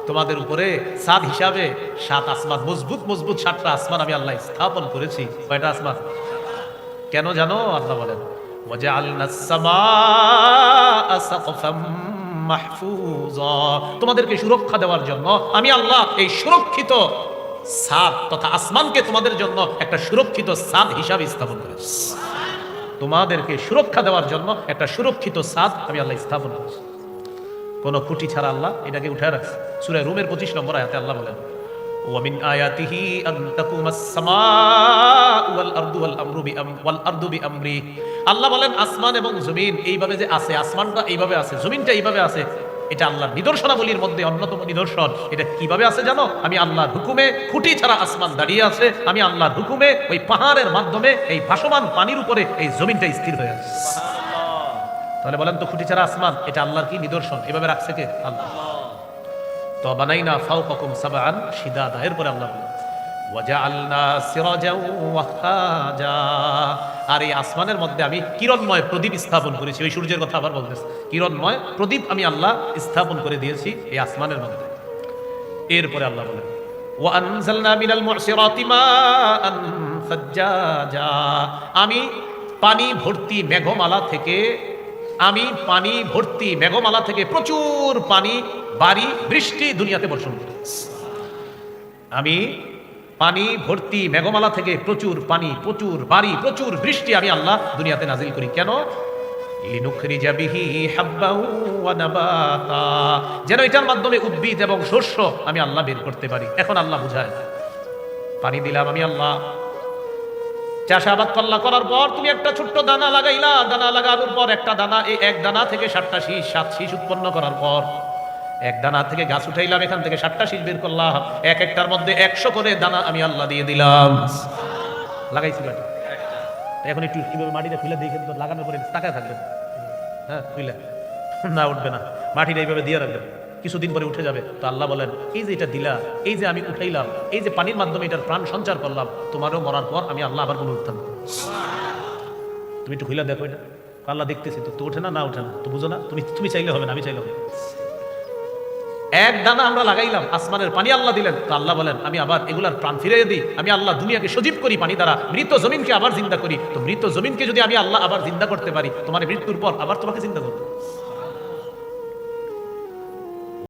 তোমাদের উপরে সাদ হিসাবে 7 আসমান, মজবুত মজবুত 7টা আসমান আমি আল্লাহ স্থাপন করেছি। কয়টা আসমান? কেন জানো? আল্লাহ বলেন ওয়াজআলনাস সামাআ সাকফাম মাহফুজা, তোমাদেরকে সুরক্ষা দেওয়ার জন্য আমি আল্লাহ এই সুরক্ষিত ছাদ তথা আসমানকে তোমাদের জন্য একটা সুরক্ষিত ছাদ হিসাবে স্থাপন করেছি। তোমাদেরকে সুরক্ষা দেওয়ার জন্য একটা সুরক্ষিত ছাদ আমি আল্লাহ স্থাপন করেছি। কোন খুঁটি ছাড়া আল্লাহ এটাকে উঠে রাখছে। সূরা রুমের 25 নম্বর আয়াতে আল্লাহ বলেন ওয়ামিন আয়াতিহি আন তাকুমাস সামাউ ওয়াল আরদু বিআমরি। আল্লাহ বলেন আসমান এবং জমিন এইভাবে যে আছে, আসমানটা এইভাবে আছে, জমিনটা এইভাবে আছে, এটা আল্লাহর নিদর্শনাবলীর মধ্যে অন্যতম নিদর্শন। এটা কিভাবে আছে জানো? আমি আল্লাহর হুকুমে খুঁটি ছাড়া আসমান দাঁড়িয়ে আছে, আমি আল্লাহর হুকুমে ওই পাহাড়ের মাধ্যমে এই ভাসমান পানির উপরে এই জমিনটা স্থির হয়ে আছে। তাহলে বলেন তো খুঁটি ছাড়া আসমান এটা আল্লাহর কি নিদর্শন? এভাবে রাখছে কে? আল্লাহ। তো বানাইনা ফাওকাকুম সাবআন শিদাদা, এরপরে আল্লাহ বলেন ওয়াজআলনা সিরাজাও ওয়াহাজা, আর এই আসমানের মধ্যে আমি কিরণময় প্রদীপ স্থাপন করেছি। ওই সূর্যের কথা আবার বলতেছে, কিরণময় প্রদীপ আমি আল্লাহ স্থাপন করে দিয়েছি এই আসমানের মধ্যে। এরপরে আল্লাহ বলেন ওয়া আনজালনা মিনাল মুসিরাতি মাআন সাজ্জাজা, আমি পানি ভর্তি মেঘমালা থেকে, আমি পানি ভর্তি মেঘমালা থেকে প্রচুর পানি বাড়ি বৃষ্টি দুনিয়াতে বর্ষণ করি। আমি পানি ভর্তি মেঘমালা থেকে প্রচুর পানি, প্রচুর বাড়ি, প্রচুর বৃষ্টি আমি আল্লাহ দুনিয়াতে নাজিল করি। কেন? লিনুখরিজা বিহি হাব্বাও ওয়া নাবাতা, যেন এটার মাধ্যমে উদ্ভিদ এবং শস্য আমি আল্লাহ বের করতে পারি। এখন আল্লাহ বুঝায় পানি দিলাম আমি আল্লাহ, চাষাবাদ করার পর তুমি একটা ছোট্ট দানা লাগাইলা, দানা লাগানোর পর একটা দানা, এই এক দানা থেকে 7টা শীষ, 7 শীষ উৎপন্ন করার পর এক দানা থেকে গাছ উঠাইলাম, এখান থেকে 7টা শীষ বের করলাম, এক একটার মধ্যে 100 করে দানা আমি আল্লাহ দিয়ে দিলাম। লাগাইছি বাটি, এখন একটু কিভাবে মাটিটা খুলে দিয়ে কিন্তু লাগানোর পরে তাকায় থাকবেন, হ্যাঁ খুলে না উঠবে না, মাটিটা এইভাবে দিয়ে রাখবেন, কিছুদিন পরে উঠে যাবে। তো আল্লাহ বলেন এই যে এটা দিলা, এই যে আমি উঠাইলাম, এই যে পানির মাধ্যমে এটার প্রাণ সঞ্চার করলাম, তোমারও মরার পর আমি আল্লাহ আবার পুনরুত্থান করব। তুমি একটু খুলে দেখো এটা। আল্লাহ দেখতেছি তো ওঠে না, না ওঠে না তো বুঝো না, তুমি চাইলে হবে না, আমি চাইলে হবে। এক দানা আমরা লাগাইলাম, আসমানের পানি আল্লাহ দিলেন, তো আল্লাহ বলেন আমি আবার এগুলার প্রাণ ফিরিয়ে দিই, আমি আল্লাহ দুনিয়াকে সজীব করি পানি দ্বারা, মৃত জমিনকে আবার জিন্দা করি। তো মৃত জমিনকে যদি আমি আল্লাহ আবার জিন্দা করতে পারি, তোমার মৃত্যুর পর আবার তোমাকে জিন্দা করবো।